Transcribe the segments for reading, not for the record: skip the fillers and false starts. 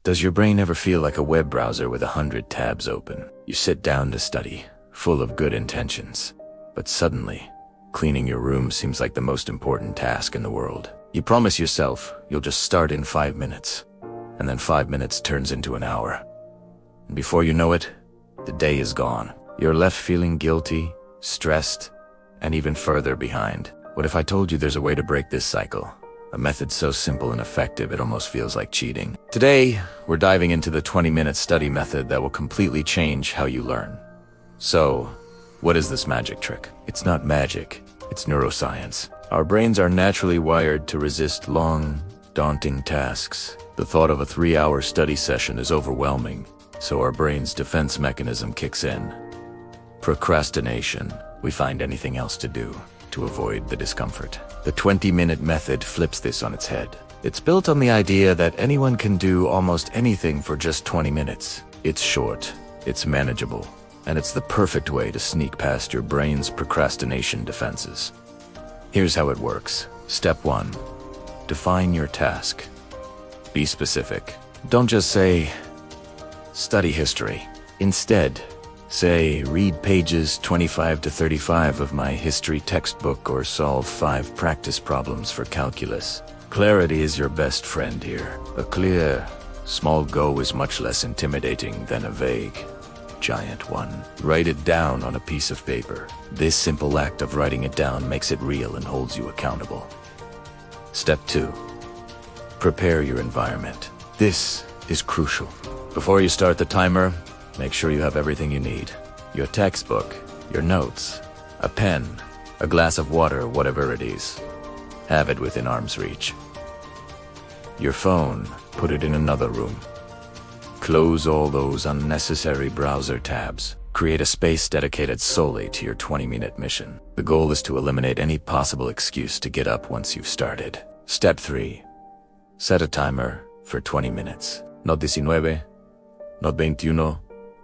Does your brain ever feel like a web browser with 100 tabs open? You sit down to study, full of good intentions. But suddenly, cleaning your room seems like the most important task in the world. You promise yourself you'll just start in 5 minutes, and then 5 minutes turns into an hour. And before you know it, the day is gone. You're left feeling guilty, stressed, and even further behind. What if I told you there's a way to break this cycle? A method so simple and effective it almost feels like cheating. Today, we're diving into the 20-minute study method that will completely change how you learn. So, what is this magic trick? It's not magic, it's neuroscience. Our brains are naturally wired to resist long, daunting tasks. The thought of a 3-hour study session is overwhelming, so our brain's defense mechanism kicks in. Procrastination. We find anything else to do to avoid the discomfort. The 20-minute method flips this on its head. It's built on the idea that anyone can do almost anything for just 20 minutes. It's short, it's manageable, and it's the perfect way to sneak past your brain's procrastination defenses. Here's how it works. Step 1. Define your task. Be specific. Don't just say, study history. Instead, say, read pages 25 to 35 of my history textbook or solve 5 practice problems for calculus. Clarity is your best friend here. A clear, small goal is much less intimidating than a vague, giant one. Write it down on a piece of paper. This simple act of writing it down makes it real and holds you accountable. Step 2. Prepare your environment. This is crucial. Before you start the timer, make sure you have everything you need. Your textbook, your notes, a pen, a glass of water, whatever it is. Have it within arm's reach. Your phone, put it in another room. Close all those unnecessary browser tabs. Create a space dedicated solely to your 20-minute mission. The goal is to eliminate any possible excuse to get up once you've started. Step 3. Set a timer for 20 minutes. Not 19, not 21,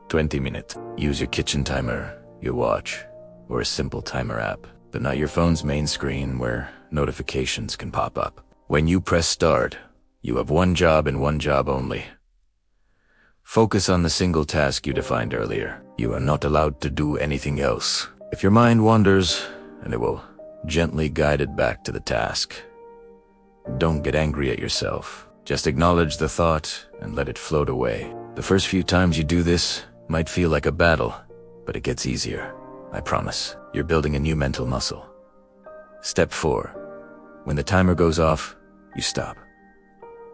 20 minutes. Use your kitchen timer, your watch, or a simple timer app, but not your phone's main screen where notifications can pop up. When you press start, you have one job and one job only. Focus on the single task you defined earlier. You are not allowed to do anything else. If your mind wanders, and it will gently guide it back to the task. Don't get angry at yourself. Just acknowledge the thought and let it float away. The first few times you do this might feel like a battle, but it gets easier. I promise. You're building a new mental muscle. Step 4. When the timer goes off, you stop.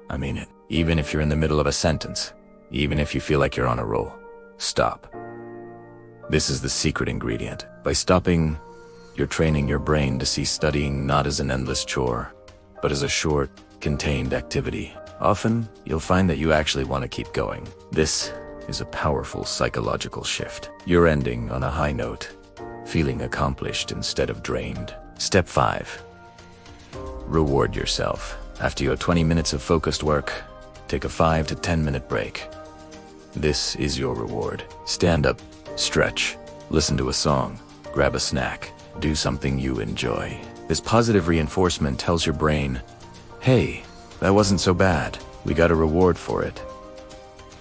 I mean it. Even if you're in the middle of a sentence, even if you feel like you're on a roll, stop. This is the secret ingredient. By stopping, you're training your brain to see studying not as an endless chore, but as a short, contained activity. Often, you'll find that you actually want to keep going. This is a powerful psychological shift. You're ending on a high note, feeling accomplished instead of drained. Step 5. Reward yourself. After your 20 minutes of focused work, take a 5 to 10 minute break. This is your reward. Stand up, stretch, listen to a song, grab a snack, do something you enjoy. This positive reinforcement tells your brain, hey, that wasn't so bad. We got a reward for it.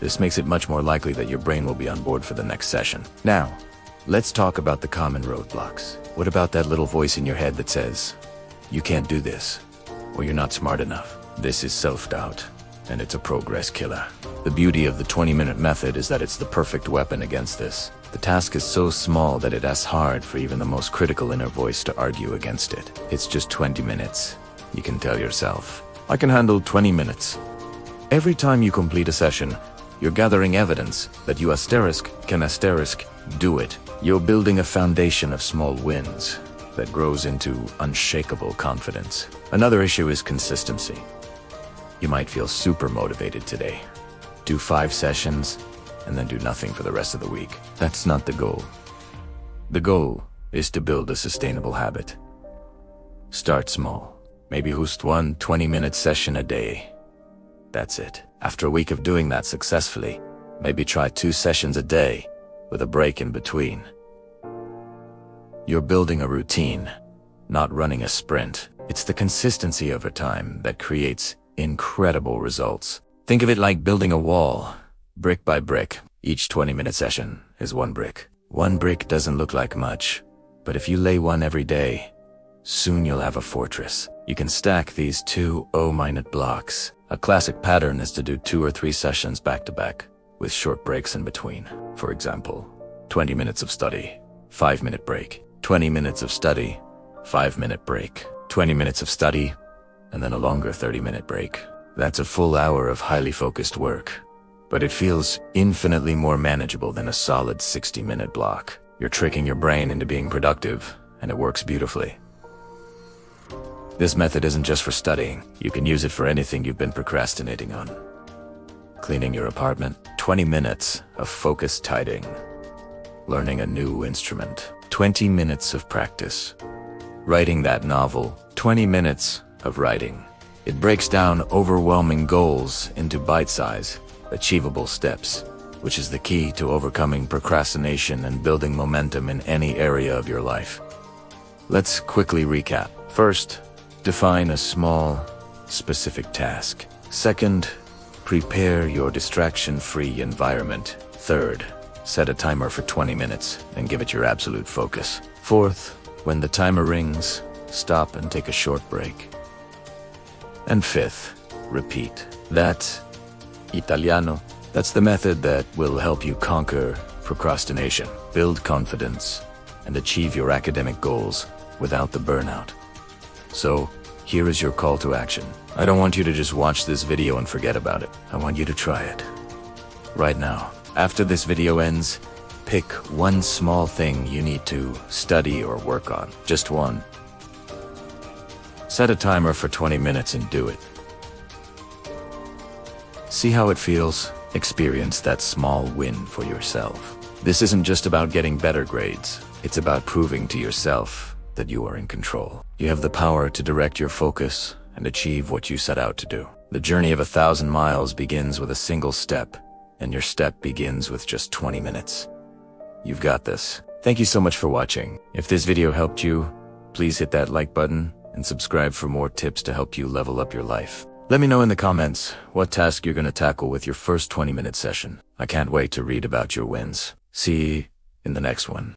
This makes it much more likely that your brain will be on board for the next session. Now, let's talk about the common roadblocks. What about that little voice in your head that says, you can't do this, or you're not smart enough? This is self-doubt, and it's a progress killer. The beauty of the 20-minute method is that it's the perfect weapon against this. The task is so small that it asks hard for even the most critical inner voice to argue against it. It's just 20 minutes. You can tell yourself, I can handle 20 minutes. Every time you complete a session, you're gathering evidence that you can do it. You're building a foundation of small wins that grows into unshakable confidence. Another issue is consistency. You might feel super motivated today. Do 5 sessions, and then do nothing for the rest of the week. That's not the goal. The goal is to build a sustainable habit. Start small. Maybe host one 20-minute session a day. That's it. After a week of doing that successfully, maybe try 2 sessions a day with a break in between. You're building a routine, not running a sprint. It's the consistency over time that creates incredible results. Think of it like building a wall, brick by brick. Each 20-minute session is one brick. One brick doesn't look like much, but if you lay one every day, soon you'll have a fortress. You can stack these 2-minute blocks. A classic pattern is to do 2 or 3 sessions back to back, with short breaks in between. For example, 20 minutes of study, 5-minute break. 20 minutes of study, 5-minute break. 20 minutes of study, and then a longer 30-minute break. That's a full hour of highly focused work, but it feels infinitely more manageable than a solid 60-minute block. You're tricking your brain into being productive, and it works beautifully. This method isn't just for studying. You can use it for anything you've been procrastinating on. Cleaning your apartment, 20 minutes of focused tidying. Learning a new instrument, 20 minutes of practice. Writing that novel, 20 minutes of writing. It breaks down overwhelming goals into bite-sized, achievable steps, which is the key to overcoming procrastination and building momentum in any area of your life. Let's quickly recap. First, define a small, specific task. Second, prepare your distraction-free environment. Third, set a timer for 20 minutes and give it your absolute focus. Fourth, when the timer rings, stop and take a short break. And fifth, repeat. That's Italiano. That's the method that will help you conquer procrastination, build confidence, and achieve your academic goals without the burnout. So, here is your call to action. I don't want you to just watch this video and forget about it. I want you to try it. Right now. After this video ends, pick one small thing you need to study or work on. Just one. Set a timer for 20 minutes and do it. See how it feels. Experience that small win for yourself. This isn't just about getting better grades. It's about proving to yourself that you are in control. You have the power to direct your focus and achieve what you set out to do. The journey of 1,000 miles begins with a single step, and your step begins with just 20 minutes. You've got this. Thank you so much for watching. If this video helped you, please hit that like button and subscribe for more tips to help you level up your life. Let me know in the comments what task you're going to tackle with your first 20-minute session. I can't wait to read about your wins. See you in the next one.